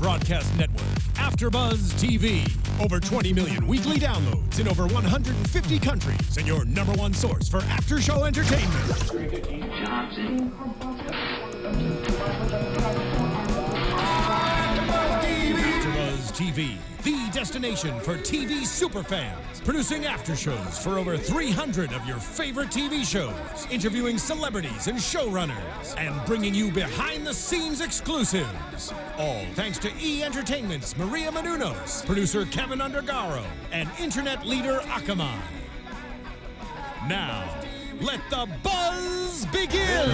broadcast network, AFTERBUZZ TV. Over 20 million weekly downloads in over 150 countries, and your number one source for after-show entertainment. AFTERBUZZ TV, the destination for TV superfans. Producing after shows for over 300 of your favorite TV shows, interviewing celebrities and showrunners, and bringing you behind-the-scenes exclusives. All thanks to E! Entertainment's Maria Menounos, producer Kevin Undergaro, and internet leader Akamai. Now, let the buzz begin!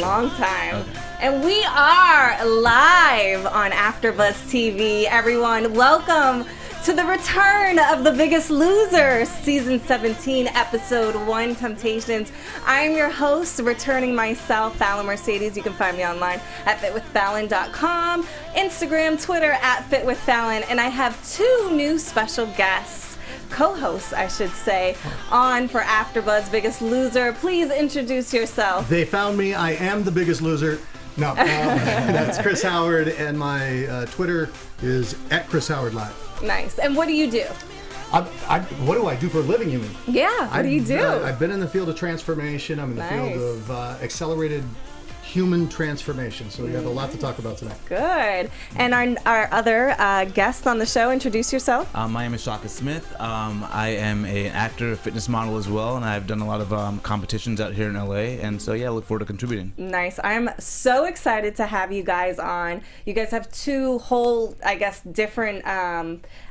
Long time. Okay. And we are live on AFTERBUZZ TV. Everyone, welcome to the return of The Biggest Loser, Season 17, Episode 1, Temptations. I'm your host, returning myself, Fallon Mercedes. You can find me online at fitwithfallon.com, Instagram, Twitter, at fitwithfallon. And I have two new special guests, co-hosts, I should say, on for AFTERBUZZ Biggest Loser. Please introduce yourself. They found me. I am the biggest loser. No, that's Chris Howard, and my Twitter is @ChrisHowardLive. Nice. And what do you do? What do I do for a living, you mean? Yeah, what do you do? I've been in the field of transformation. I'm in the field of accelerated human transformation. So we have a lot to talk about tonight. Good. And our other guest on the show, introduce yourself. My name is Jacques Smith. I am an actor, a fitness model as well, and I've done a lot of competitions out here in LA. And so, yeah, I look forward to contributing. Nice. I'm so excited to have you guys on. You guys have two whole, I guess, different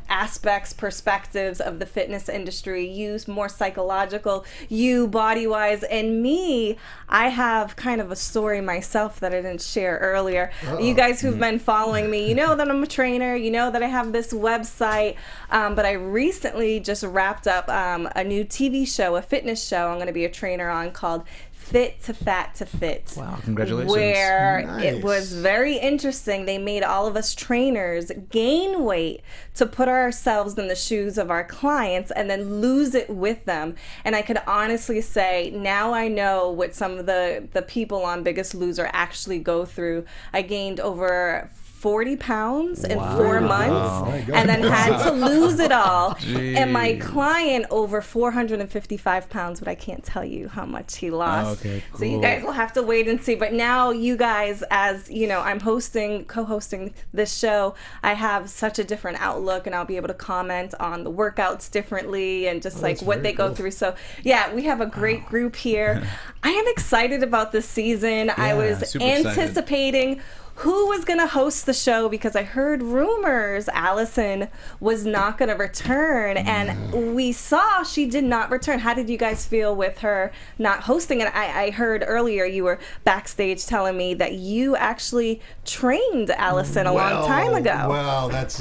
aspects, perspectives of the fitness industry. You more psychological, you body-wise, and me, I have kind of a story myself that I didn't share earlier. You guys who've been following me, you know that I'm a trainer, you know that I have this website, but I recently just wrapped up a new TV show, a fitness show I'm going to be a trainer on called Fit to Fat to Fit. Wow, congratulations. Where it was very interesting. They made all of us trainers gain weight to put ourselves in the shoes of our clients and then lose it with them. And I could honestly say, now I know what some of the people on Biggest Loser actually go through. I gained over 40 pounds in 4 months and then had to lose it all. Jeez. And my client over 455 pounds, but I can't tell you how much he lost. Okay, cool. So you guys will have to wait and see. But now you guys, as you know, I'm co-hosting this show, I have such a different outlook, and I'll be able to comment on the workouts differently and just like what they go through. So yeah, we have a great group here. I am excited about this season. Yeah, I was anticipating who was going to host the show because I heard rumors Allison was not going to return, and we saw she did not return. How did you guys feel with her not hosting? And I heard earlier you were backstage telling me that you actually trained Allison a long time ago. Well, that's,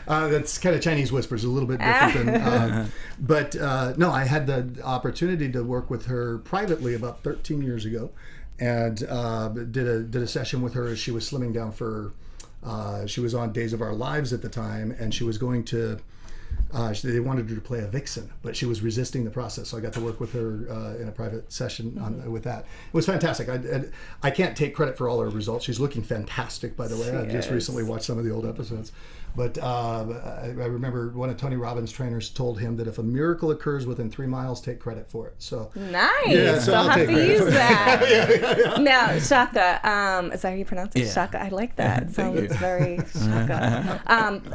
that's kind of Chinese whispers, a little bit different than, but no, I had the opportunity to work with her privately about 13 years ago. And did a session with her as she was slimming down for, she was on Days of Our Lives at the time, and she was going to, they wanted her to play a vixen, but she was resisting the process. So I got to work with her in a private session with that. It was fantastic. I can't take credit for all her results. She's looking fantastic, by the way. I just recently watched some of the old episodes. But I remember one of Tony Robbins' trainers told him that if a miracle occurs within 3 miles, take credit for it. So nice. Yeah, so I'll have to use that. yeah. Now, Shaka, is that how you pronounce it? Yeah. Shaka. I like that. It sounds very Shaka.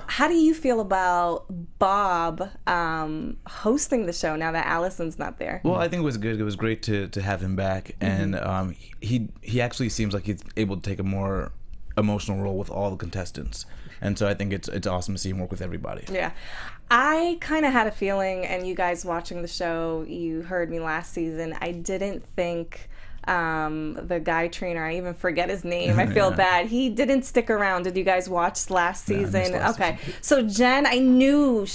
How do you feel about Bob hosting the show now that Allison's not there? Well, I think it was good. It was great to have him back, and he actually seems like he's able to take a more emotional role with all the contestants. And so I think it's awesome to see him work with everybody. Yeah. I kind of had a feeling, and you guys watching the show, you heard me last season, I didn't think the guy trainer, I even forget his name, I feel bad, he didn't stick around. Did you guys watch last season? Okay. So Jen, I knew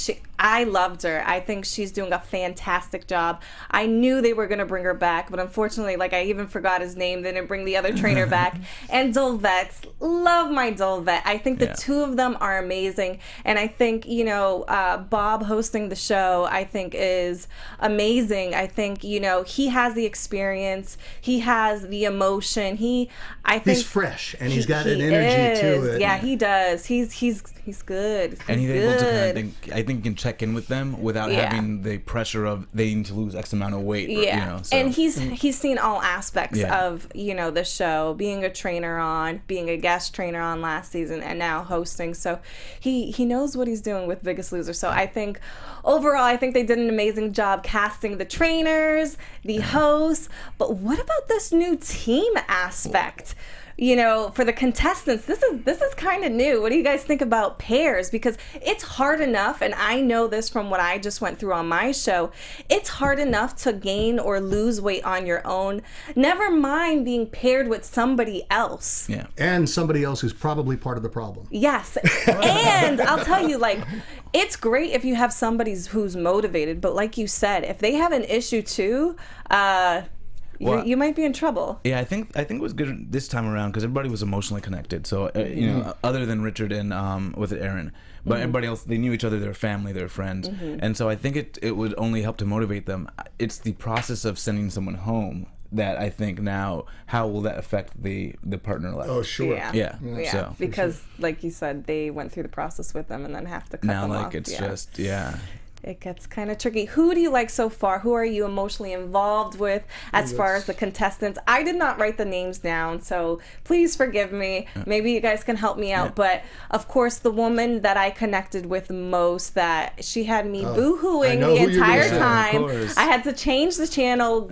I loved her. I think she's doing a fantastic job. I knew they were going to bring her back, but unfortunately, like, I even forgot his name. They didn't bring the other trainer back. And Dolvett, love my Dolvett. I think the two of them are amazing. And I think, you know, Bob hosting the show, I think is amazing. I think, you know, he has the experience. He has the emotion. I think he's fresh, and he's got an energy to it. Yeah, he does. He's good. And he's able to kind of I think he can check in with them without having the pressure of they need to lose X amount of weight. Or, you know, so. And he's seen all aspects of, you know, the show, being a trainer on, being a guest trainer on last season, and now hosting. So he knows what he's doing with Biggest Loser. So I think overall, I think they did an amazing job casting the trainers, the hosts. But what about this new team aspect? You know, for the contestants, this is kind of new. What do you guys think about pairs? Because it's hard enough, and I know this from what I just went through on my show, it's hard enough to gain or lose weight on your own. Never mind being paired with somebody else. Yeah. And somebody else who's probably part of the problem. Yes. And I'll tell you, like, it's great if you have somebody who's motivated, but like you said, if they have an issue too, you might be in trouble. Yeah, I think it was good this time around because everybody was emotionally connected. So you know, other than Richard and with Aaron, but everybody else, they knew each other, they were family, they were friends, and so I think it would only help to motivate them. It's the process of sending someone home that I think now, how will that affect the partner life? Oh, sure. Yeah. So, because like you said, they went through the process with them and then have to cut them off. Now, like, it's just it gets kind of tricky. Who do you like so far? Who are you emotionally involved with as far as the contestants? I did not write the names down, so please forgive me. Maybe you guys can help me out. But, of course, the woman that I connected with most, that she had me boo-hooing the entire time. I had to change the channel,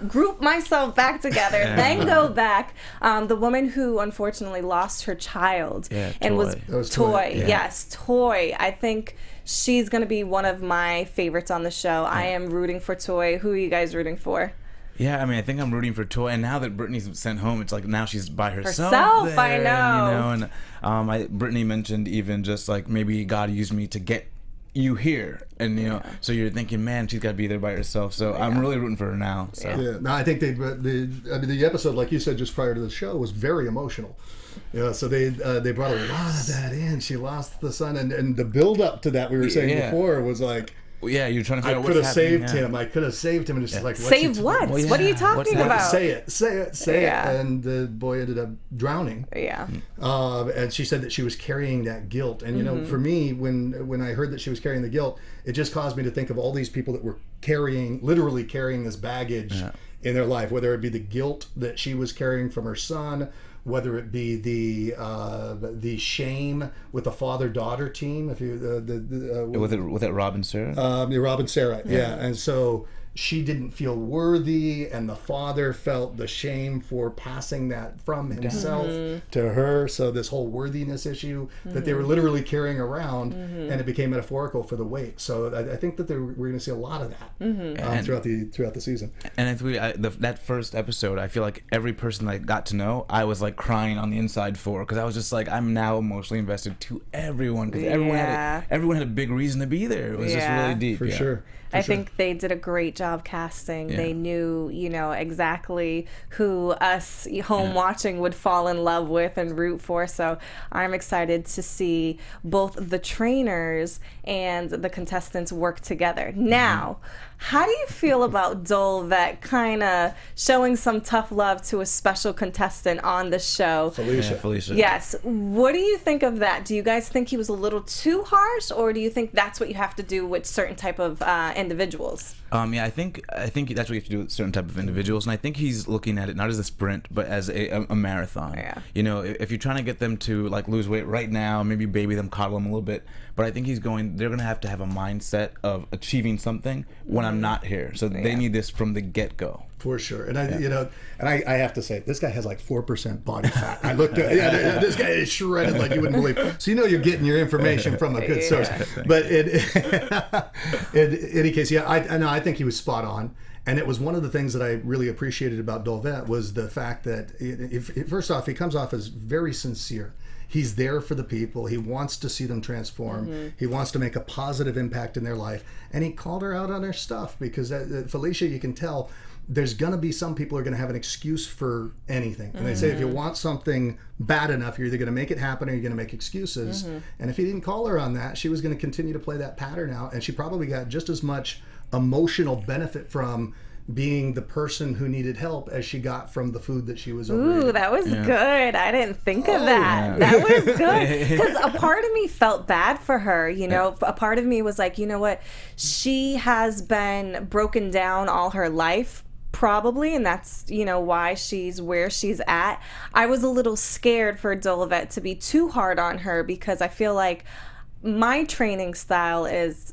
group myself back together, then go back. The woman who, unfortunately, lost her child and was Toy. Yes, Toy. I think she's going to be one of my favorites on the show. I am rooting for Toy. Who are you guys rooting for? Yeah, I mean, I think I'm rooting for Toy. And now that Brittany's sent home, it's like now she's by herself there, I know. And Brittany mentioned even just like maybe God used me to get you here, and you know, so you're thinking, man, she's got to be there by herself. So I'm really rooting for her now. So no, I think the episode, like you said just prior to the show, was very emotional. Yeah, so they brought a lot of that in. She lost the son, and the build up to that we were saying before was like, yeah, you're trying to figure out what's happening. I could have saved him, and it's just like, save what? Well, what are you talking about? Say it. And the boy ended up drowning. Yeah. And she said that she was carrying that guilt, and you know, for me, when I heard that she was carrying the guilt, it just caused me to think of all these people that were literally carrying this baggage in their life, whether it be the guilt that she was carrying from her son, whether it be the shame with the father-daughter team, if you with that Rob and Sarah, Rob and Sarah, and so she didn't feel worthy, and the father felt the shame for passing that from himself to her. So this whole worthiness issue that they were literally carrying around, and it became metaphorical for the weight. So I think that we're going to see a lot of that throughout the season. And that first episode, I feel like every person I got to know, I was like crying on the inside for, because I was just like, I'm now emotionally invested to everyone, because everyone had a big reason to be there. It was just really deep. For sure. I think they did a great job casting. They knew, you know, exactly who us home watching would fall in love with and root for. So I'm excited to see both the trainers and the contestants work together. Now, how do you feel about Dolvett kind of showing some tough love to a special contestant on the show? Felicia. Yes. What do you think of that? Do you guys think he was a little too harsh, or do you think that's what you have to do with certain type of individuals? I think that's what you have to do with certain type of individuals, and I think he's looking at it not as a sprint, but as a marathon. Yeah. You know, if you're trying to get them to like lose weight right now, maybe baby them, coddle them a little bit, but I think they're going to have a mindset of achieving something when I'm not here. So they need this from the get-go. For sure. And I have to say, this guy has like 4% body fat. I looked at this guy is shredded like you wouldn't believe. So you know you're getting your information from a good source. But in any case, I think he was spot on. And it was one of the things that I really appreciated about Dolvett was the fact that, first off, he comes off as very sincere. He's there for the people. He wants to see them transform. He wants to make a positive impact in their life. And he called her out on her stuff because Felicia, you can tell, there's going to be some people who are going to have an excuse for anything. And they say if you want something bad enough, you're either going to make it happen or you're going to make excuses. And if he didn't call her on that, she was going to continue to play that pattern out. And she probably got just as much emotional benefit from being the person who needed help as she got from the food that she was overeating. Ooh, that was good. I didn't think of that. That was good. Because a part of me felt bad for her. You know, a part of me was like, you know what? She has been broken down all her life, probably, and that's, you know, why she's where she's at. I was a little scared for Dolvett to be too hard on her because I feel like my training style is,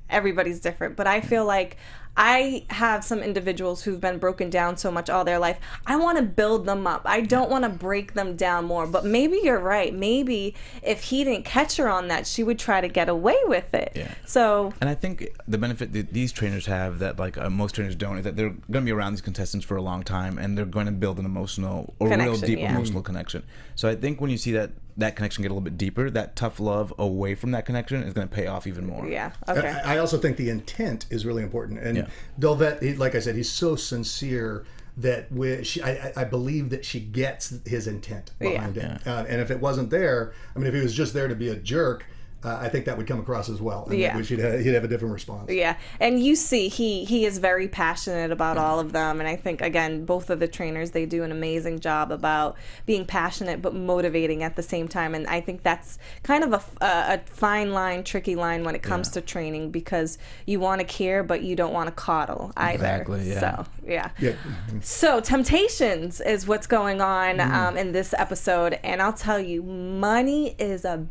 everybody's different, but I feel like I have some individuals who've been broken down so much all their life. I want to build them up. I don't want to break them down more. But maybe you're right. Maybe if he didn't catch her on that, she would try to get away with it. Yeah. So, and I think the benefit that these trainers have that most trainers don't is that they're going to be around these contestants for a long time, and they're going to build an emotional or real deep emotional connection. So I think when you see that connection get a little bit deeper, that tough love away from that connection is going to pay off even more. Yeah. Okay. I also think the intent is really important. And Dolvett, like I said, he's so sincere that I believe that she gets his intent behind it. And if it wasn't there, I mean, if he was just there to be a jerk, I think that would come across as well. And he'd have a different response. Yeah. And you see, he is very passionate about all of them. And I think, again, both of the trainers, they do an amazing job about being passionate but motivating at the same time. And I think that's kind of a fine line, tricky line when it comes to training, because you want to care, but you don't want to coddle either. Exactly, yeah. So, yeah. So, temptations is what's going on in this episode. And I'll tell you, money is a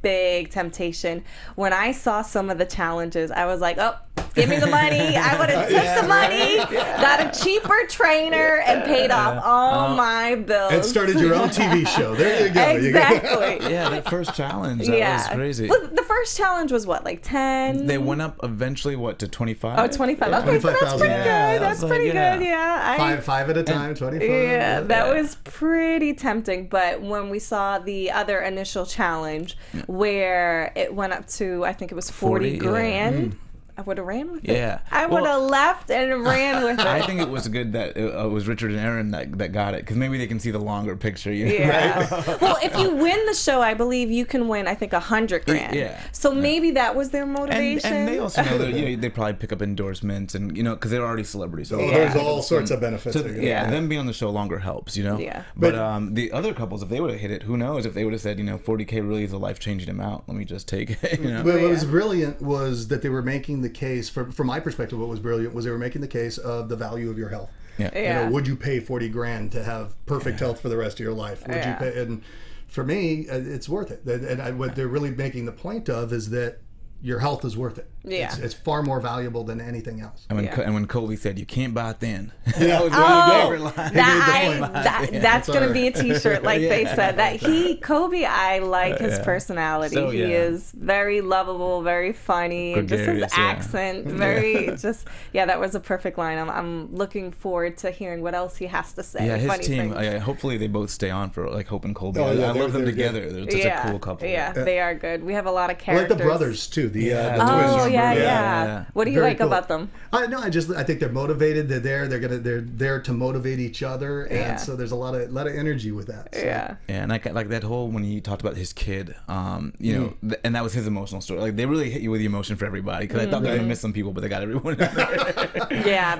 big temptation. When I saw some of the challenges, I was like, oh, give me the money. I would have took the money, got a cheaper trainer, and paid off all my bills. And started your own TV show. There you go. Exactly. Yeah, that first challenge, that was crazy. Well, the first challenge was what, like 10? They went up eventually, what, to 25? Oh, 25. Okay, so that's pretty good. That's pretty good, yeah. Five at a time, 25. Yeah, that was pretty tempting. But when we saw the other initial challenge, where it went up to, I think it was 40 grand. I would have ran with it. Yeah. I would have left and ran with it. I think it was good that it was Richard and Aaron that got it, because maybe they can see the longer picture. You know? Yeah. Right? Well, if you win the show, I believe you can win, I think, 100 grand. Yeah. So maybe that was their motivation. And they also know that they probably pick up endorsements, and because they're already celebrities. So there's all sorts of benefits. So, them being on the show longer helps, Yeah. But the other couples, if they would have hit it, who knows if they would have said, 40K really is a life-changing amount. Let me just take it. But what was brilliant was that they were making the case, from my perspective, what was brilliant was they were making the case of the value of your health. Yeah. Would you pay 40 grand to have perfect health for the rest of your life? Would you pay? And for me, it's worth it. And what they're really making the point of is that your health is worth it. Yeah. It's far more valuable than anything else. And when Coley said, "You can't buy thin," that was one of my favorite lines. That's going to be a T-shirt, like they said. That Kobe, I like his personality. So, he is very lovable, very funny, and just his accent, very that was a perfect line. I'm looking forward to hearing what else he has to say. Yeah, his team. Hopefully, they both stay on for Hope and Colby. I love them together. They're such a cool couple. Yeah, they are good. We have a lot of characters. I like the brothers too. The twins. Oh yeah. What do you like about them? I think they're motivated. They're there to motivate each other, and so there's a lot of energy with that. So. Yeah. And I like that whole when he talked about his kid, and that was his emotional story. Like they really hit you with the emotion for everybody, because I thought they were gonna miss some people, but they got everyone in there.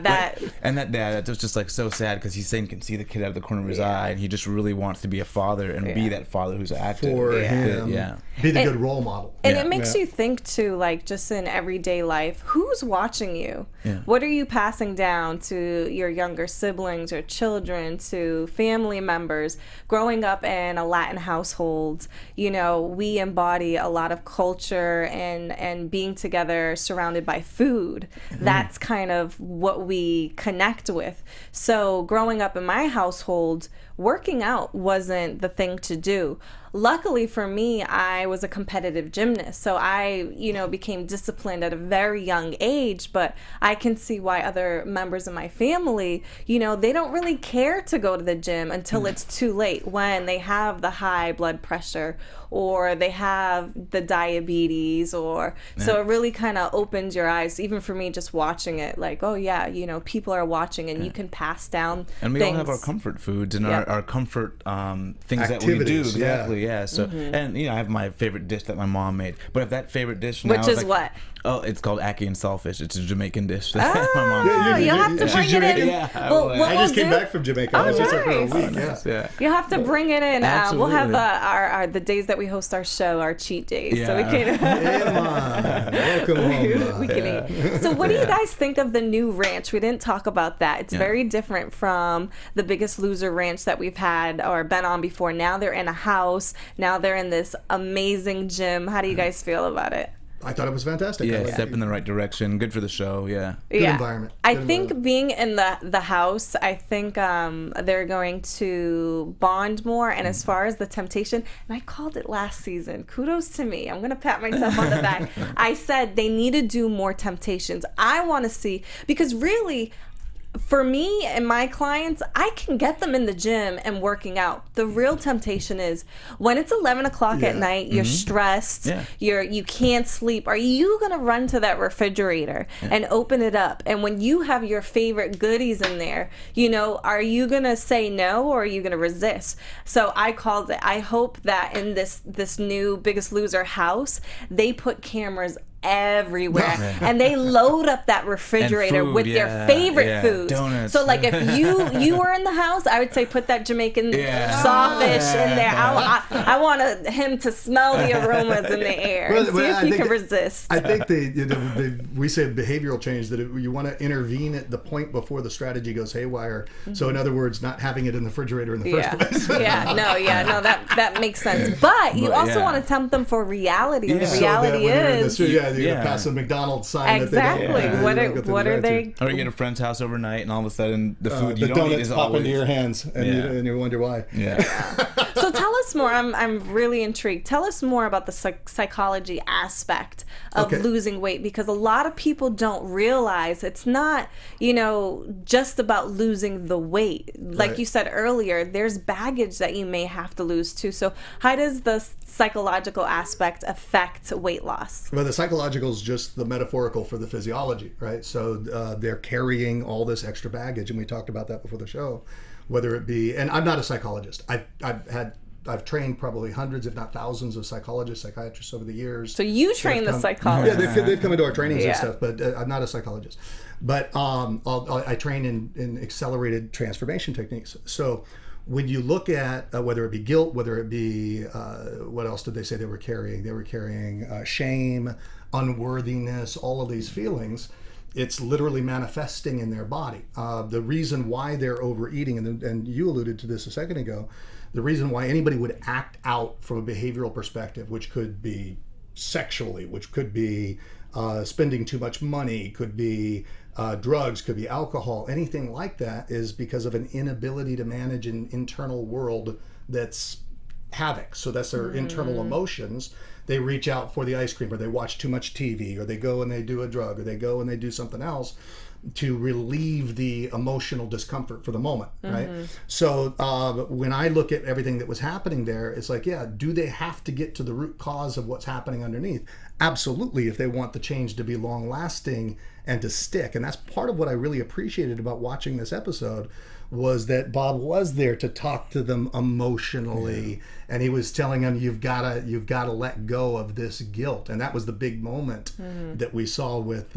That was just like so sad, because he's saying he can see the kid out of the corner of his eye, and he just really wants to be a father and be that father who's active for him. Be the good role model. And it makes you think too, like just in everyday life, who's watching you? What are you passing down to your younger siblings or children, to family members? Growing up in a Latin household, we embody a lot of culture and being together surrounded by food. That's kind of what we connect with. So growing up in my household, working out wasn't the thing to do. luckily for me, I was a competitive gymnast. So I, became disciplined at a very young age, but I can see why other members of my family, they don't really care to go to the gym until it's too late, when they have the high blood pressure or they have the diabetes, so it really kind of opens your eyes, even for me, just watching it, like, oh yeah, people are watching, and you can pass down and we things. all have our comfort foods and our comfort things Activities, that we do. Exactly, yeah. So, and I have my favorite dish that my mom made, but if that favorite dish now which is what? Oh, it's called ackee and saltfish. It's a Jamaican dish. Oh, that my mom you'll have to bring it in. Yeah, I just came back from Jamaica. I was just there for a week. Yeah. You have to bring it in. We'll have Absolutely. the days that we host our show, our cheat days. So we Yeah. can Welcome home. we can eat. So what do you guys think of the new ranch? We didn't talk about that. It's very different from the Biggest Loser ranch that we've had or been on before. Now they're in a house. Now they're in this amazing gym. How do you guys feel about it? I thought it was fantastic. Yeah, step in the right direction. Good for the show. Yeah. Good environment. I Good think environment. being in the house, I think they're going to bond more. And as far as the temptation, and I called it last season. Kudos to me. I'm going to pat myself on the back. I said they need to do more temptations. I want to see, because really, for me and my clients, I can get them in the gym and working out. The real temptation is when it's 11 o'clock at night, you're stressed, you can't sleep. Are you going to run to that refrigerator and open it up? And when you have your favorite goodies in there, are you going to say no, or are you going to resist? So I called it. I hope that in this new Biggest Loser house, they put cameras everywhere and they load up that refrigerator with their favorite foods. Donuts. So like if you were in the house, I would say put that Jamaican sawfish in there. I want him to smell the aromas in the air and see if he can resist. I think we say behavioral change, that you want to intervene at the point before the strategy goes haywire. So in other words, not having it in the refrigerator in the first place. That makes sense. But you also want to tempt them for reality. And the So reality that is you're gonna pass a McDonald's sign. exactly. That they don't, What are they? Or you get a friend's house overnight, and all of a sudden the food you the don't eat donuts is pop always into your hands, and you wonder why. Yeah. So tell us more. I'm really intrigued. Tell us more about the psychology aspect of losing weight, because a lot of people don't realize it's not, just about losing the weight. Like you said earlier, there's baggage that you may have to lose too. So how does the psychological aspect affect weight loss? Well, the psychological is just the metaphorical for the physiology, right? So they're carrying all this extra baggage, and we talked about that before the show. Whether it be, and I'm not a psychologist. I've trained probably hundreds, if not thousands, of psychologists, psychiatrists over the years. So you train the psychologists. Yeah, they've come into our trainings and stuff, but I'm not a psychologist. But I train in accelerated transformation techniques. So when you look at whether it be guilt, whether it be, what else did they say they were carrying? They were carrying shame, unworthiness, all of these feelings. It's literally manifesting in their body. The reason why they're overeating, and you alluded to this a second ago, the reason why anybody would act out from a behavioral perspective, which could be sexually, which could be spending too much money, could be drugs, could be alcohol, anything like that, is because of an inability to manage an internal world that's havoc. So that's their internal emotions. They reach out for the ice cream, or they watch too much TV, or they go and they do a drug, or they go and they do something else to relieve the emotional discomfort for the moment, right? So when I look at everything that was happening there, it's like, do they have to get to the root cause of what's happening underneath? Absolutely, if they want the change to be long lasting and to stick. And that's part of what I really appreciated about watching this episode, was that Bob was there to talk to them emotionally, and he was telling them, you've got to let go of this guilt. And that was the big moment that we saw with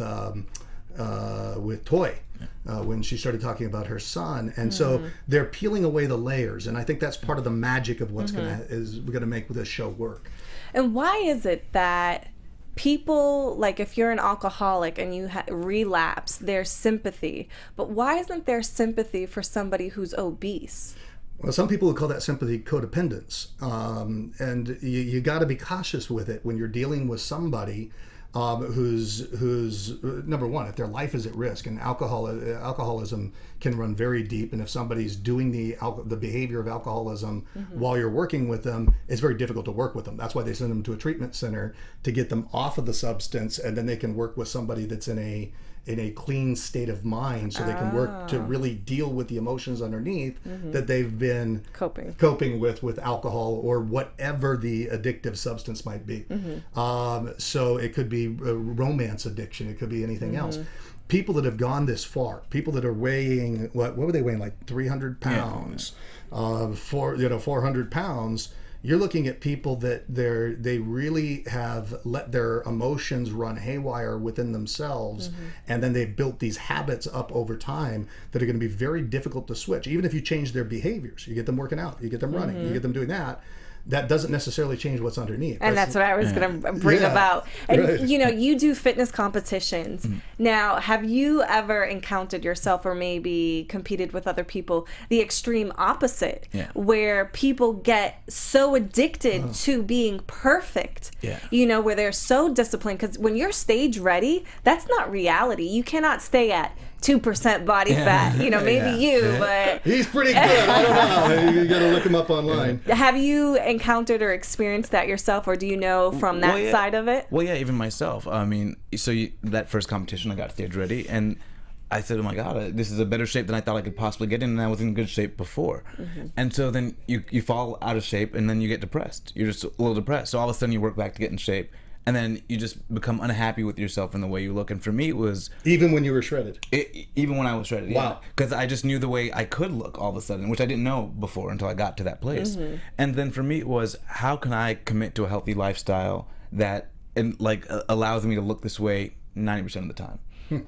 Toy, when she started talking about her son. And so they're peeling away the layers, and I think that's part of the magic of what's gonna make this show work. And why is it that people, like if you're an alcoholic and you relapse, there's sympathy, but why isn't there sympathy for somebody who's obese? Well, some people would call that sympathy codependence, and you got to be cautious with it when you're dealing with somebody who's number one, if their life is at risk, and alcoholism can run very deep, and if somebody's doing the behavior of alcoholism while you're working with them, it's very difficult to work with them. That's why they send them to a treatment center to get them off of the substance, and then they can work with somebody that's in a clean state of mind, so they can work to really deal with the emotions underneath that they've been coping with alcohol or whatever the addictive substance might be. So it could be romance addiction, it could be anything else. People that have gone this far, people that are weighing, what were they weighing, like 300 pounds, 400 pounds, you're looking at people that they really have let their emotions run haywire within themselves, and then they've built these habits up over time that are going to be very difficult to switch. Even if you change their behaviors, you get them working out, you get them running, you get them doing that doesn't necessarily change what's underneath. And that's what I was going to bring about. And you do fitness competitions. Now, have you ever encountered yourself, or maybe competed with other people, the extreme opposite, where people get so addicted to being perfect, where they're so disciplined? Because when you're stage ready, that's not reality. You cannot stay at 2% body fat, maybe you, but he's pretty good. I don't know. You got to look him up online. Have you encountered or experienced that yourself, or do you know from that side of it? Well, yeah, even myself. I mean, that first competition, I got stage ready, and I said, oh my God, this is a better shape than I thought I could possibly get in, and I was in good shape before. And so then you fall out of shape, and then you get depressed. You're just a little depressed. So all of a sudden you work back to get in shape. And then you just become unhappy with yourself and the way you look. And for me, it was... Even when you were shredded? Even when I was shredded, wow. Because I just knew the way I could look all of a sudden, which I didn't know before until I got to that place. And then for me, it was, how can I commit to a healthy lifestyle that allows me to look this way 90% of the time?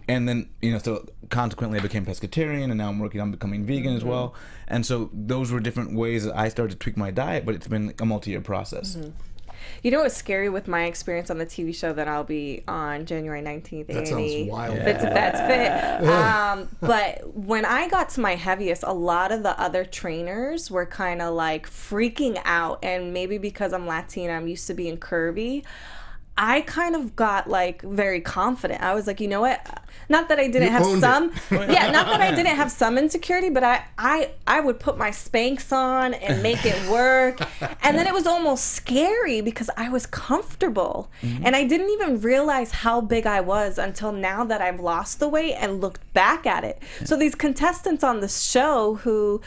And then, so consequently I became pescatarian, and now I'm working on becoming vegan as well. And so those were different ways that I started to tweak my diet, but it's been a multi-year process. You know what's scary with my experience on the TV show that I'll be on January 19th? That sounds wild. Fits and Fats Fit. But when I got to my heaviest, a lot of the other trainers were kind of like freaking out. And maybe because I'm Latina, I'm used to being curvy. I kind of got very confident. I was like, you know what? Not that I didn't have some, not that I didn't have some insecurity, but I would put my Spanx on and make it work. And then it was almost scary because I was comfortable. And I didn't even realize how big I was until now that I've lost the weight and looked back at it. So these contestants on the show who,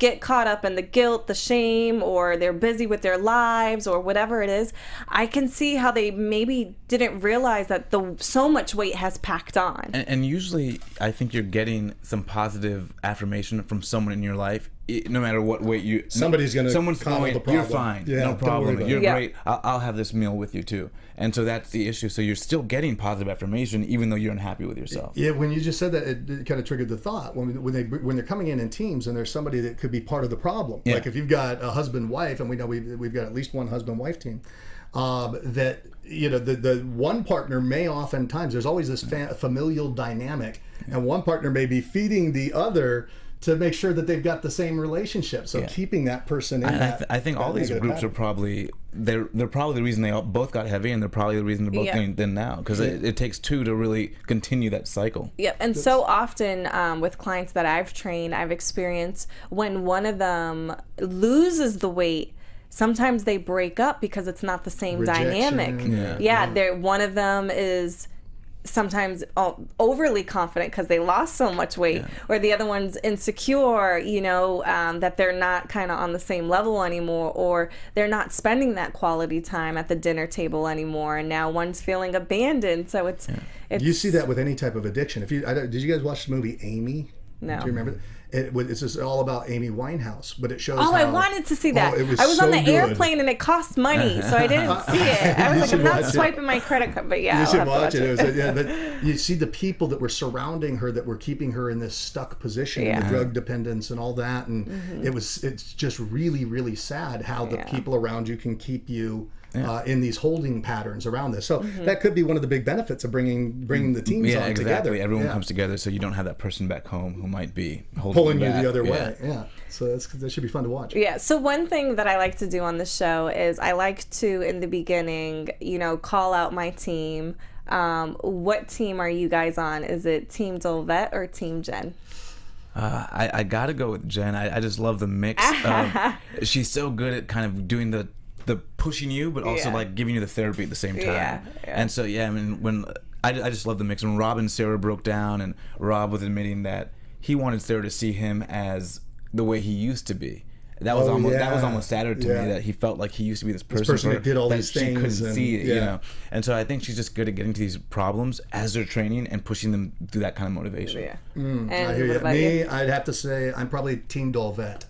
get caught up in the guilt, the shame, or they're busy with their lives or whatever it is, I can see how they maybe didn't realize that so much weight has packed on. And usually I think you're getting some positive affirmation from someone in your life, no matter what weight someone's going, you're fine, no problem, you're great, I'll have this meal with you too. And so that's the issue. So you're still getting positive affirmation even though you're unhappy with yourself. Yeah, when you just said that, it kind of triggered the thought. When they're coming in teams, and there's somebody that could be part of the problem. Like if you've got a husband-wife, and we know we've got at least one husband-wife team, that the one partner may oftentimes, there's always this familial dynamic, and one partner may be feeding the other to make sure that they've got the same relationship. So keeping that person in I think all these groups are probably they're probably the reason they both got heavy, and they're probably the reason they're both getting thin now, because it takes two to really continue that cycle. Yep. And so often with clients that I've trained, I've experienced when one of them loses the weight, sometimes they break up because it's not the same dynamic. One of them is sometimes overly confident because they lost so much weight, or the other one's insecure, that they're not kind of on the same level anymore, or they're not spending that quality time at the dinner table anymore, and now one's feeling abandoned. So it's you see that with any type of addiction. Did you guys watch the movie Amy? No. Do you remember that? It's just all about Amy Winehouse, but it shows. I wanted to see that. I was on the airplane and it cost money, so I didn't see it. I was like, I'm not swiping my credit card, but you should watch it. But you see the people that were surrounding her, that were keeping her in this stuck position, and the drug dependence and all that, and it's just really, really sad how the people around you can keep you in these holding patterns around this. So that could be one of the big benefits of bringing the teams on together. Everyone comes together, so you don't have that person back home who might be holding pulling you back. the other way. Yeah. So that should be fun to watch. Yeah. So one thing that I like to do on the show is I like to, in the beginning, call out my team. What team are you guys on? Is it Team Dolvett or Team Jen? I gotta go with Jen. I just love the mix. She's so good at kind of doing the pushing you, but also like giving you the therapy at the same time. Yeah. And so I mean, when I just love the mix. When Rob and Sarah broke down, and Rob was admitting that he wanted Sarah to see him as the way he used to be. That was almost sadder to me, that he felt like he used to be this person who did all these things, she couldn't and, see it, And so I think she's just good at getting to these problems as they're training and pushing them through that kind of motivation. Yeah. I And hear what you. about Me, you? I'd have to say I'm probably Team Dolvett.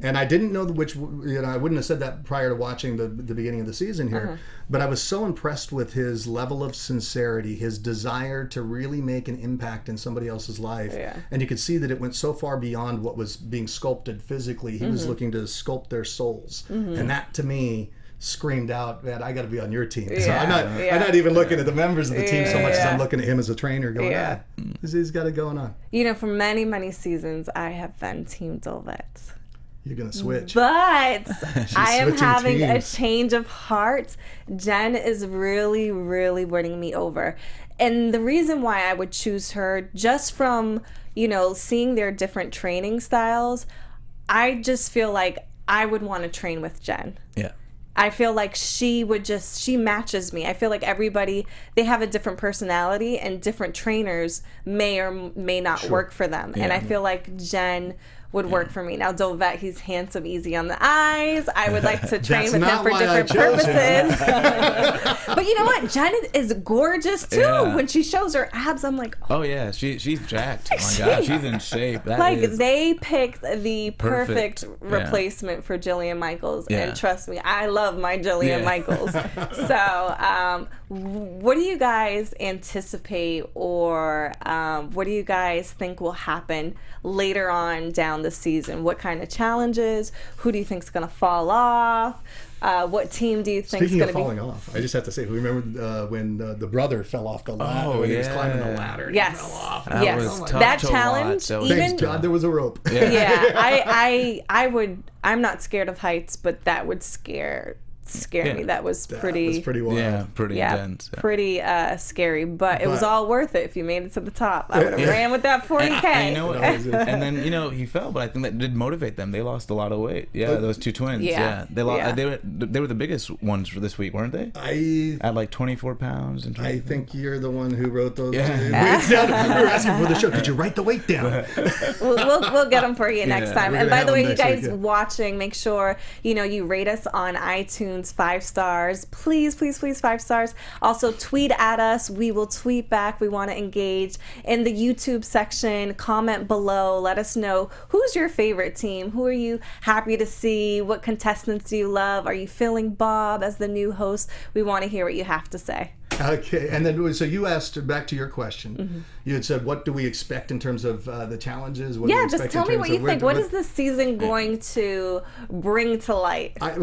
And I didn't know which, I wouldn't have said that prior to watching the beginning of the season here, but I was so impressed with his level of sincerity, his desire to really make an impact in somebody else's life. Yeah. And you could see that it went so far beyond what was being sculpted physically. He was looking to sculpt their souls. And that, to me, screamed out, man, I got to be on your team. So I'm not even looking at the members of the team so much as I'm looking at him as a trainer going, he's got it going on. For many, many seasons, I have been Team Dolvett. You're going to switch. But I am switching having a teams. change of heart. Jen is really, really winning me over. And the reason why I would choose her, just from, seeing their different training styles, I just feel like I would want to train with Jen. Yeah. I feel like she matches me. I feel like everybody, they have a different personality, and different trainers may or may not work for them. And I feel like Jen would work for me. Now, Dolvett, he's handsome, easy on the eyes. I would like to train with him for different purposes. But you know what? Jen is gorgeous too. Yeah. When she shows her abs, I'm like, Oh yeah, she's jacked. Oh my God, she's in shape. That is they picked the perfect Perfect. replacement for Jillian Michaels. Yeah. And trust me, I love my Jillian Michaels. So, what do you guys anticipate, or what do you guys think will happen later on down the season? What kind of challenges? Who do you think's going to fall off? What team do you think is Speaking going of to be? falling off, I just have to say, remember when the brother fell off the ladder when he was climbing the ladder? And Yes. he fell off. That was tough That to challenge, watch. That was Thanks God there was a rope. I'm not scared of heights, but that would scare me. That was pretty. That was pretty wild. Yeah, pretty intense. Pretty scary, but it was But- all worth it if you made it to the top. I would have ran with that 40K. And you know what? And then he fell, but I think that did motivate them. They lost a lot of weight. Yeah, those two twins. Yeah. They lost. Yeah. They were the biggest ones for this week, weren't they? At like 24 pounds. And I think you're the one who wrote those Yeah. weights down. We were asking for the show. Could you write the weight down? We'll get them for you next time. we're And gonna by the have way, them you next week, guys yeah. watching, make sure you rate us on iTunes 5 stars. Please 5 stars. Also tweet at us. We will tweet back. We want to engage in the YouTube section. Comment below. Let us know who's your favorite team. Who are you happy to see? What contestants do you love? Are you feeling Bob as the new host? We want to hear what you have to say. Okay, and then so you asked, back to your question, you had said, what do we expect in terms of the challenges? What do we Yeah, expect just tell in me terms what you of think. What is this season going to bring to light? I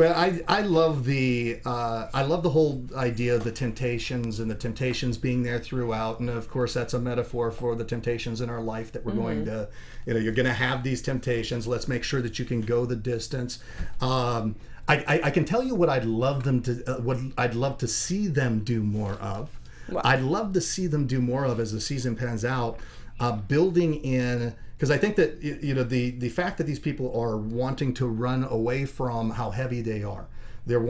love I love the whole idea of the temptations, and the temptations being there throughout, and of course that's a metaphor for the temptations in our life that we're going to, you're going to have these temptations. Let's make sure that you can go the distance. I can tell you what I'd love them to, what I'd love to see them do more of. Wow. I'd love to see them do more of as the season pans out, building in, because I think that the fact that these people are wanting to run away from how heavy they are. They're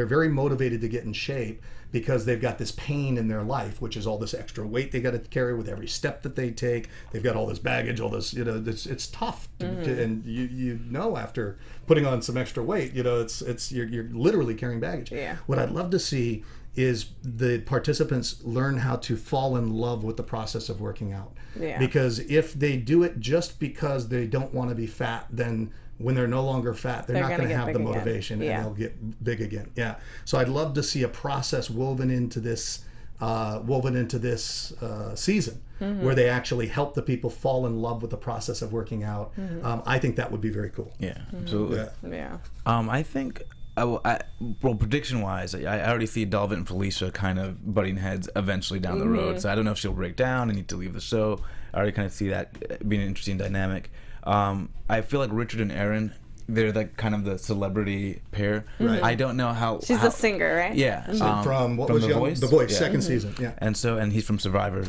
very motivated to get in shape because they've got this pain in their life, which is all this extra weight they got to carry with every step that they take. They've got all this baggage, all this, it's tough and after putting on some extra weight, you're literally carrying baggage. Yeah. What I'd love to see is the participants learn how to fall in love with the process of working out. Yeah. Because if they do it just because they don't want to be fat, then when they're no longer fat, they're not going to have the big again. motivation, Yeah. and they'll get big again. Yeah. So I'd love to see a process woven into this season, where they actually help the people fall in love with the process of working out. I think that would be very cool. Yeah, absolutely. Yeah. I think, prediction-wise, I already see Dolvett and Felicia kind of butting heads eventually down the road. So I don't know if she'll break down and need to leave the show. I already kind of see that being an interesting dynamic. I feel like Richard and Erin, they're like kind of the celebrity pair. Right. I don't know how. She's a singer, right? Yeah. From what from was The Voice? The Voice, Yeah. second season. Yeah. And he's from Survivor,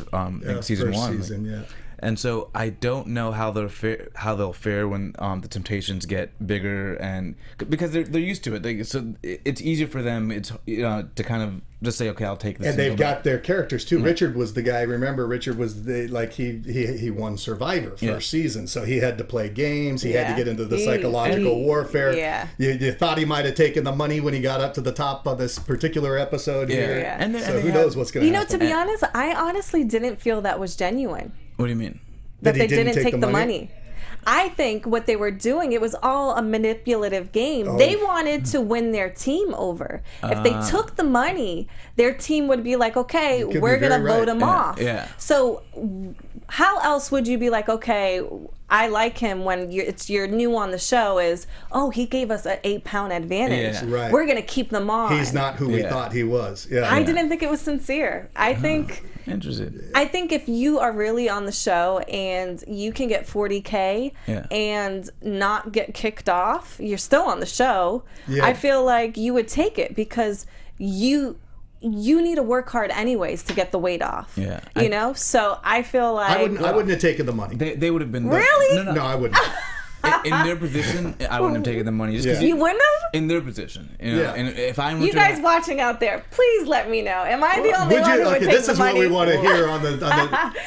season first 1. season, yeah. And so I don't know how they'll fare when the temptations get bigger, and because they're used to it. So it's easier for them. It's to kind of just say, okay, I'll take this. And they've got their characters too. Yeah. Richard was the guy. Remember, Richard was he won Survivor first season, so he had to play games. He had to get into the psychological warfare. Yeah. You thought he might have taken the money when he got up to the top of this particular episode here. Yeah. And who knows what's going to happen? To be honest, I honestly didn't feel that was genuine. What do you mean? That they didn't take the money. I think what they were doing, it was all a manipulative game. Oh. They wanted to win their team over. If they took the money, their team would be like, okay, we're going to vote him off. Yeah. So how else would you be like, okay, I like him when you're new on the show is, oh, he gave us an 8-pound advantage. Yeah. Right. We're going to keep them on. He's not who we thought he was. Yeah. I didn't think it was sincere. I think... Interesting. I think if you are really on the show and you can get $40K and not get kicked off, you're still on the show. Yeah. I feel like you would take it because you need to work hard anyways to get the weight off. Yeah. You know? So I feel like I wouldn't have taken the money. They would have been Really? No, I wouldn't. In their position, I wouldn't have taken the money. Just because you wouldn't have? In their position. And if I'm you guys watching out there, please let me know. Am I the only one who would take the money? This is what we want to hear on the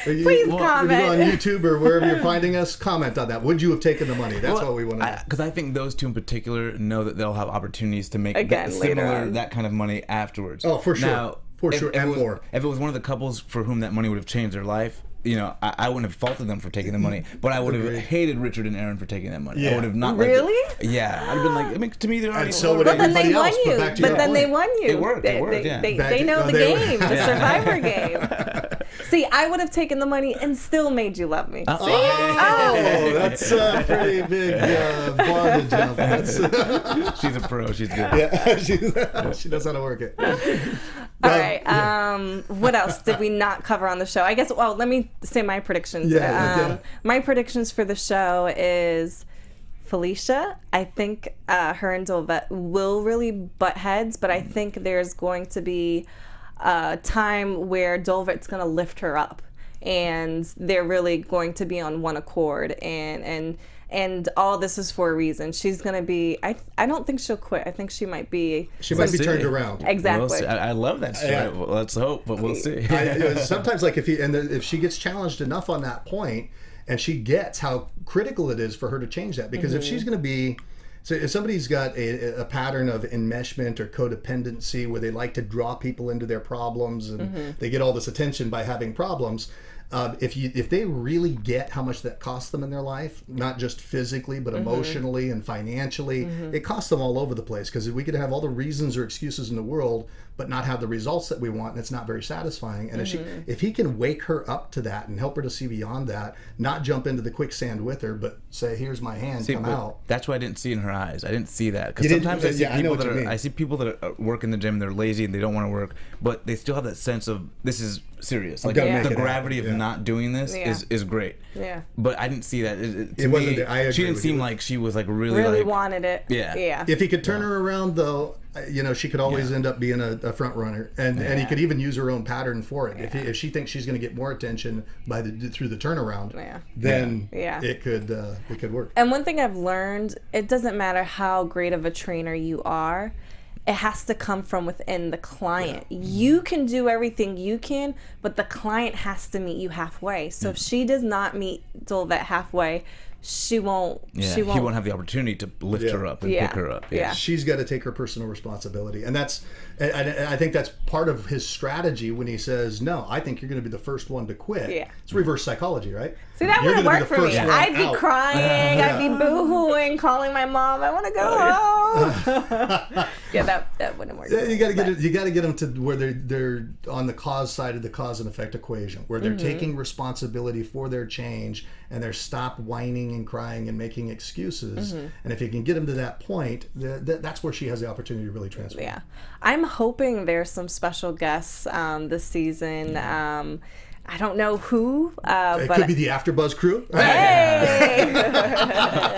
please comment. On YouTube or wherever you're finding us, comment on that. Would you have taken the money? That's what we want to know. Because I think those two in particular know that they'll have opportunities to make that kind of money afterwards. Oh, for sure. Now, more. If it was one of the couples for whom that money would have changed their life, I wouldn't have faulted them for taking the money, but I would have hated Richard and Erin for taking that money. Yeah. I would have not. Really? Yeah, I'd have been like, I mean, to me, they're already. And so would everybody else. But then they won you. It worked. Yeah. They know the game, the Survivor game. See, I would have taken the money and still made you love me. Oh, that's a pretty big bar to jump. She's a pro. She's good. Yeah, she knows how to work it. All right. What else did we not cover on the show? I guess. Well, let me say my predictions. My predictions for the show is Felicia. I think her and Dolvett will really butt heads, but I think there's going to be a time where Dolvett's going to lift her up, and they're really going to be on one accord, and all this is for a reason. She's going to be... I don't think she'll quit. I think she might be... She might be turned around. Exactly. We'll I love that story. Yeah. Well, let's hope, but we'll see. Sometimes, like, if she gets challenged enough on that point, and she gets how critical it is for her to change that, because if she's going to be... So if somebody's got a pattern of enmeshment or codependency where they like to draw people into their problems and they get all this attention by having problems... if they really get how much that costs them in their life, not just physically but emotionally and financially, it costs them all over the place, because we could have all the reasons or excuses in the world but not have the results that we want, and it's not very satisfying. And if he can wake her up to that and help her to see beyond that, not jump into the quicksand with her, but say, here's my hand, come out. That's what I didn't see in her eyes. I didn't see that, because sometimes I see people that work in the gym, they're lazy and they don't want to work, but they still have that sense of, this is serious. Like the gravity of not doing this is great. Yeah. But I didn't see that. It wasn't there. I agree. She didn't seem like she was like really wanted it. Yeah. If he could turn her around, though, she could always end up being a front runner, and he could even use her own pattern for it. If she thinks she's going to get more attention through the turnaround, then it could work. And one thing I've learned, it doesn't matter how great of a trainer you are. It has to come from within the client. Yeah. You can do everything you can, but the client has to meet you halfway. So if she does not meet Dolvett halfway, he won't have the opportunity to lift her up and pick her up. Yeah. She's got to take her personal responsibility, and I think that's part of his strategy when he says, no, I think you're going to be the first one to quit. It's reverse psychology, right? See, that wouldn't work for me. I'd be crying, I'd be boo-hooing, calling my mom, I want to go home. That wouldn't work. You got to get them to where they're on the cause side of the cause and effect equation, where they're taking responsibility for their change, and they're stop whining and crying and making excuses. And if you can get them to that point, that's where she has the opportunity to really transform. Yeah. I'm hoping there's some special guests this season. I don't know who, It but could be the AFTERBUZZ crew. hey!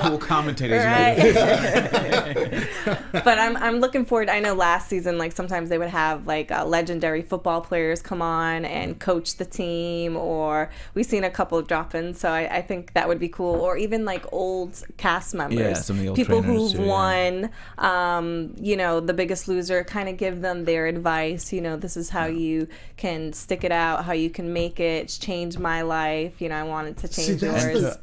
Cool commentators. But I'm looking forward. I know last season, like sometimes they would have like legendary football players come on and coach the team, or we've seen a couple of drop-ins. So I think that would be cool, or even like old cast members, Yeah, some of the old people trainers who've too, won, The Biggest Loser. Kind of give them their advice. This is how you can stick it out, how you can make it. It's changed my life. I wanted to change yours.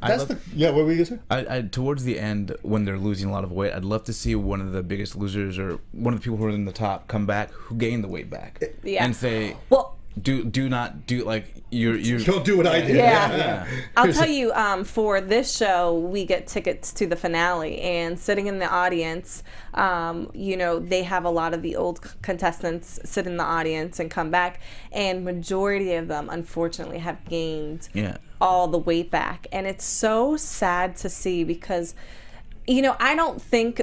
Yeah, what were you going to say? I towards the end, when they're losing a lot of weight, I'd love to see one of the Biggest Losers or one of the people who are in the top come back who gained the weight back, and say, well, do not do like you Don't do what I did. Yeah. I'll tell you, for this show, we get tickets to the finale, and sitting in the audience, they have a lot of the old contestants sit in the audience and come back, and majority of them, unfortunately, have gained all the weight back, and it's so sad to see because I don't think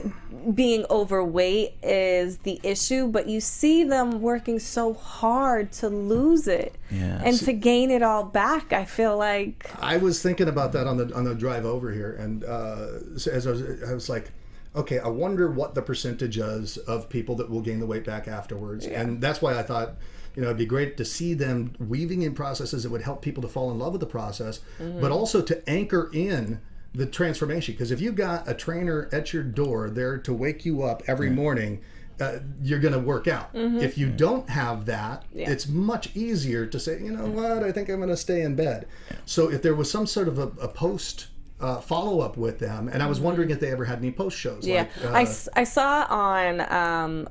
being overweight is the issue, but you see them working so hard to lose it and to gain it all back. I feel like I was thinking about that on the drive over here, and as I was like, okay, I wonder what the percentage is of people that will gain the weight back afterwards, and that's why I thought, it'd be great to see them weaving in processes that would help people to fall in love with the process, but also to anchor in the transformation. Because if you got a trainer at your door there to wake you up every morning, you're going to work out. If you don't have that, it's much easier to say, you know what, I think I'm going to stay in bed. So if there was some sort of a post follow-up with them, and I was wondering if they ever had any post shows. I saw on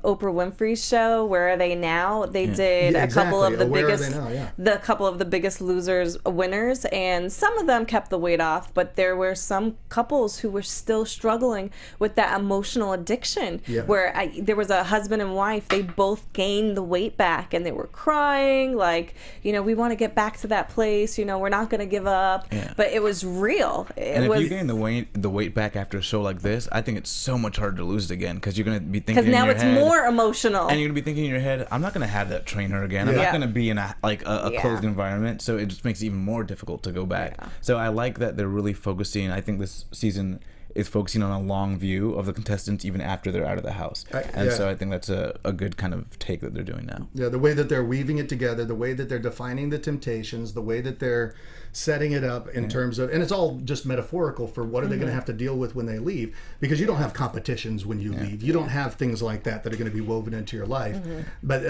Oprah Winfrey's show, Where Are They Now? They did a couple of the couple of the Biggest Losers winners, and some of them kept the weight off, but there were some couples who were still struggling with that emotional addiction, where there was a husband and wife, they both gained the weight back, and they were crying like, we want to get back to that place, we're not going to give up, but it was real. And if you gain the weight back after a show like this, I think it's so much harder to lose it again, because you're going to be thinking in your head. Because now it's more emotional. And you're going to be thinking in your head, I'm not going to have that trainer again. I'm not going to be in a closed environment. So it just makes it even more difficult to go back. So I like that they're really focusing. I think this season is focusing on a long view of the contestants even after they're out of the house. So I think that's a good kind of take that they're doing now. Yeah, the way that they're weaving it together, the way that they're defining the temptations, the way that they're setting it up in terms of, and it's all just metaphorical for what are they going to have to deal with when they leave, because you don't have competitions when you leave. You don't have things like that that are going to be woven into your life. But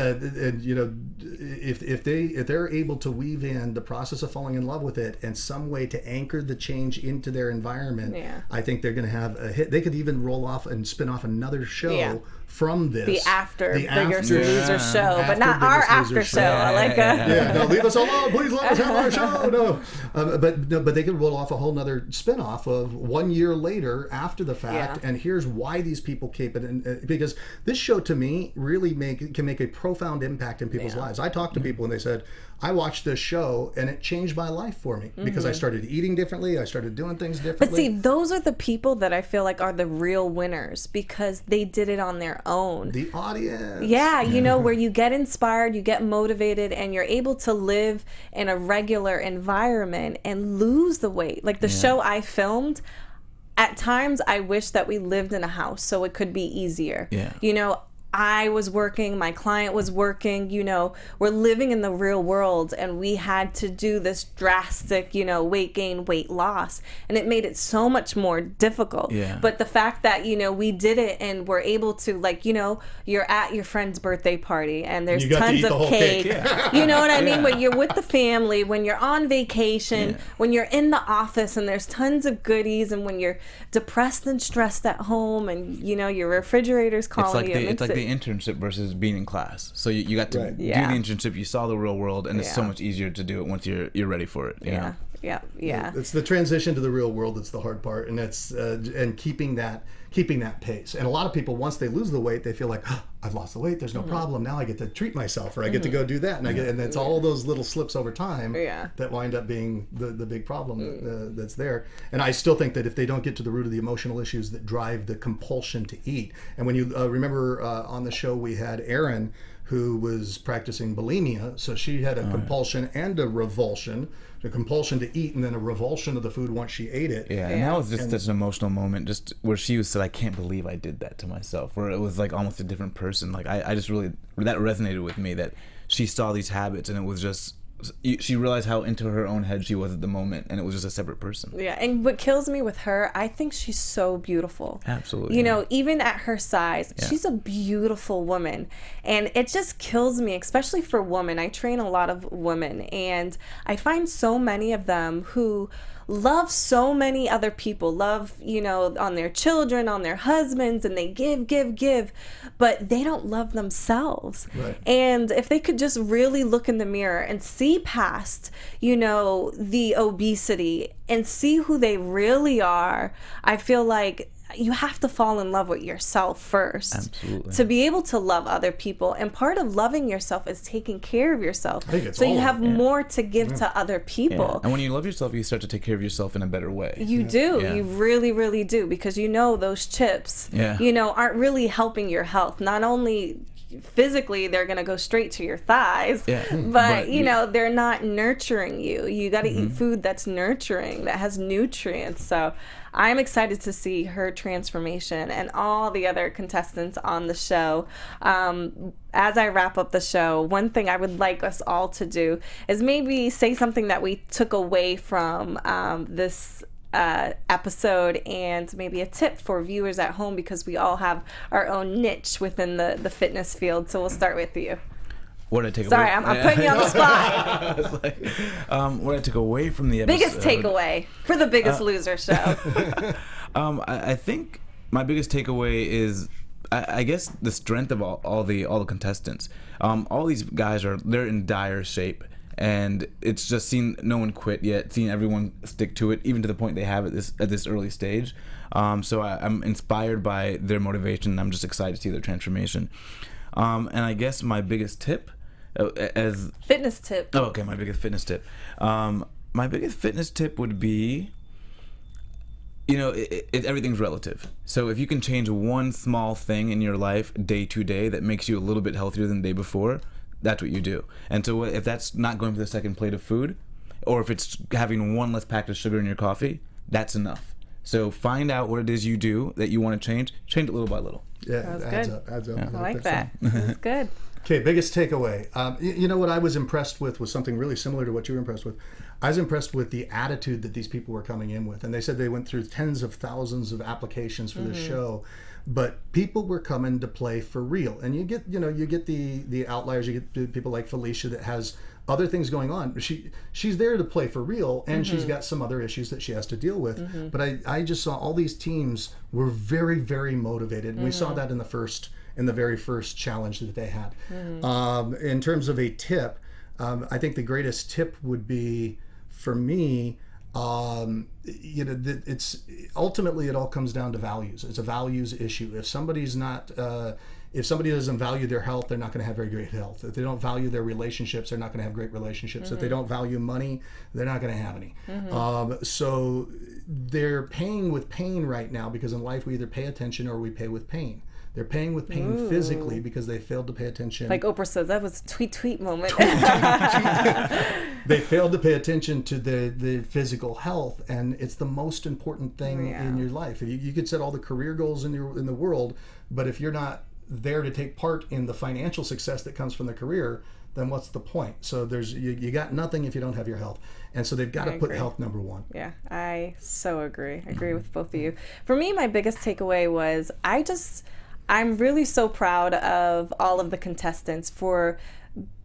if they're able to weave in the process of falling in love with it and some way to anchor the change into their environment, I think they're going to have a hit. They could even roll off and spin off another show from this. The Biggest Loser show, but not our after show. I like no, leave us alone. Please let us have our show. No. But they could roll off a whole nother spin-off of 1 year later after the fact, and here's why these people keep it. Because this show, to me, really can make a profound impact in people's lives. I talked to people and they said, I watched this show and it changed my life for me because I started eating differently. I started doing things differently. But see, those are the people that I feel like are the real winners because they did it on their own. The audience. Yeah, where you get inspired, you get motivated, and you're able to live in a regular environment and lose the weight. Like the show I filmed, at times I wish that we lived in a house so it could be easier. I was working, my client was working, we're living in the real world, and we had to do this drastic, weight gain, weight loss, and it made it so much more difficult. But the fact that, we did it and we're able to, you're at your friend's birthday party and there's tons of cake. You know what I mean? When you're with the family, when you're on vacation, when you're in the office and there's tons of goodies, and when you're depressed and stressed at home and, your refrigerator's calling you. It's like the internship versus being in class. So you got to do the internship, you saw the real world, and it's so much easier to do it once you're ready for it. You know? It's the transition to the real world that's the hard part, and it's and keeping that pace. And a lot of people, once they lose the weight, they feel like, oh, I've lost the weight, there's no problem, now I get to treat myself, or I get to go do that, and and it's all those little slips over time that wind up being the big problem that's there. And I still think that if they don't get to the root of the emotional issues that drive the compulsion to eat, and when you remember on the show we had Aaron, who was practicing bulimia. So she had a compulsion and a revulsion. The compulsion to eat and then a revulsion of the food once she ate it. Yeah, and that was just such an emotional moment, just where she said, I can't believe I did that to myself, where it was like almost a different person. Like I just really, that resonated with me, that she saw these habits and it was just, she realized how into her own head she was at the moment, and it was just a separate person. Yeah, and what kills me with her, I think she's so beautiful. Absolutely. You know, even at her size, she's a beautiful woman. And it just kills me, especially for women. I train a lot of women, and I find so many of them who love so many other people, love, you know, on their children, on their husbands, and they give, but they don't love themselves. Right. And if they could just really look in the mirror and see past, you know, the obesity and see who they really are, I feel like you have to fall in love with yourself first. Absolutely. To be able to love other people. And part of loving yourself is taking care of yourself. I think it's so you all have more to give to other people. Yeah. And when you love yourself, you start to take care of yourself in a better way. You do. You really, really do. Because you know those chips, you know, aren't really helping your health. Not only physically, they're going to go straight to your thighs, but you know, they're not nurturing you. You got to eat food that's nurturing, that has nutrients. So I'm excited to see her transformation and all the other contestants on the show. As I wrap up the show, one thing I would like us all to do is maybe say something that we took away from this episode, and maybe a tip for viewers at home, because we all have our own niche within the fitness field. So we'll start with you. What did I take Sorry, away? I'm putting you on the spot. What I took away from the episode. Biggest takeaway for the Biggest Loser show. I think my biggest takeaway is, I guess, the strength of all the contestants. All these guys they're in dire shape, and it's just seeing no one quit yet, seeing everyone stick to it, even to the point they have at this early stage. So I'm inspired by their motivation, and I'm just excited to see their transformation. And I guess my biggest tip, as fitness tip. Oh, okay, my biggest fitness tip. My biggest fitness tip would be, you know, everything's relative. So if you can change one small thing in your life day to day that makes you a little bit healthier than the day before, that's what you do. And so if that's not going for the second plate of food, or if it's having one less packet of sugar in your coffee, that's enough. So find out what it is you do that you want to change it little by little. Yeah, That was adds good. up. I like that. That's good. Okay, biggest takeaway. You know what I was impressed with was something really similar to what you were impressed with. I was impressed with the attitude that these people were coming in with. And they said they went through tens of thousands of applications for this show. But people were coming to play for real. And you get the outliers. You get people like Felicia that has other things going on. She's there to play for real, and she's got some other issues that she has to deal with. But I just saw all these teams were very, very motivated. And we saw that in the very first challenge that they had. In terms of a tip, I think the greatest tip would be, for me, it's ultimately it all comes down to values. It's a values issue. If somebody doesn't value their health, they're not going to have very great health. If they don't value their relationships, they're not going to have great relationships. If they don't value money, they're not going to have any. So they're paying with pain right now, because in life we either pay attention or we pay with pain. They're paying with pain physically because they failed to pay attention. Like Oprah says, that was a tweet moment. They failed to pay attention to the physical health, and it's the most important thing in your life. You could set all the career goals in the world, but if you're not there to take part in the financial success that comes from the career, then what's the point? So you got nothing if you don't have your health. And so they've got to put health number one. Yeah, I so agree. I agree with both of you. For me, my biggest takeaway was I'm really so proud of all of the contestants for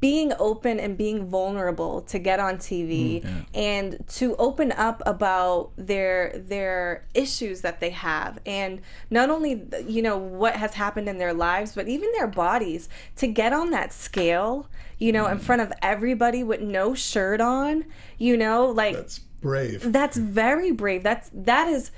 being open and being vulnerable to get on TV and to open up about their issues that they have, and not only what has happened in their lives, but even their bodies, to get on that scale in front of everybody with no shirt on, That's brave. That's very brave. That is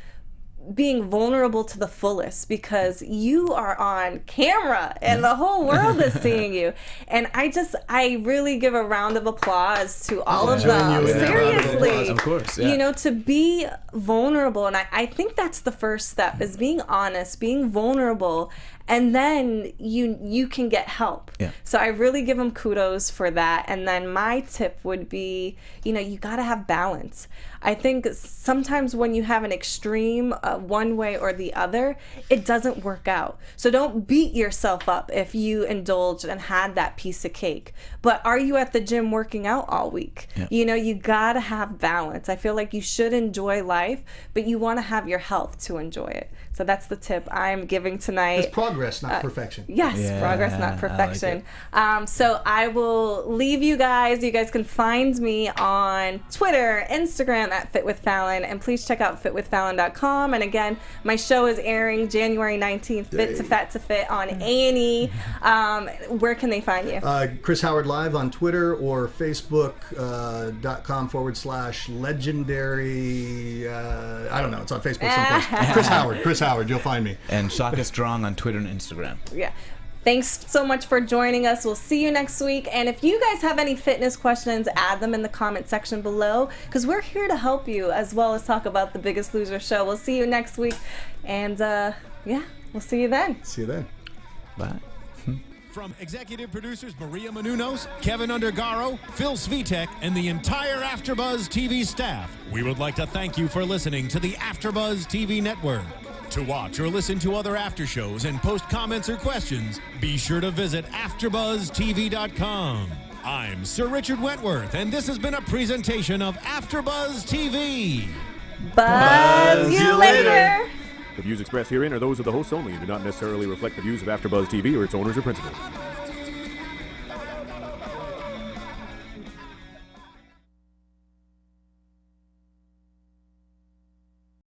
being vulnerable to the fullest, because you are on camera and the whole world is seeing you. And I really give a round of applause to all of them. Seriously. Of course. Yeah. To be vulnerable. And I think that's the first step, is being honest, being vulnerable, and then you can get help. Yeah. So I really give them kudos for that. And then my tip would be, you got to have balance. I think sometimes when you have an extreme one way or the other, it doesn't work out. So don't beat yourself up if you indulged and had that piece of cake. But are you at the gym working out all week? Yeah. You got to have balance. I feel like you should enjoy life, but you want to have your health to enjoy it. So that's the tip I'm giving tonight. It's progress, not perfection. Yes, progress, not perfection. So I will leave you guys. You guys can find me on Twitter, Instagram at Fit with Fallon, and please check out fitwithfallon.com. And again, my show is airing January 19th, Fit to Fat to Fit on A&E. Where can they find you? Chris Howard Live on Twitter or Facebook.com/legendary. I don't know. It's on Facebook someplace. Chris Howard, you'll find me. And Shaka Strong on Twitter and Instagram. Yeah. Thanks so much for joining us. We'll see you next week. And if you guys have any fitness questions, add them in the comment section below, because we're here to help you as well as talk about the Biggest Loser show. We'll see you next week. And we'll see you then. See you then. Bye. From executive producers Maria Menounos, Kevin Undergaro, Phil Svitek, and the entire AfterBuzz TV staff, we would like to thank you for listening to the AfterBuzz TV network. To watch or listen to other after shows and post comments or questions, be sure to visit AfterBuzzTV.com. I'm Sir Richard Wentworth, and this has been a presentation of AfterBuzz TV. Buzz you later. The views expressed herein are those of the hosts only and do not necessarily reflect the views of AfterBuzz TV or its owners or principals.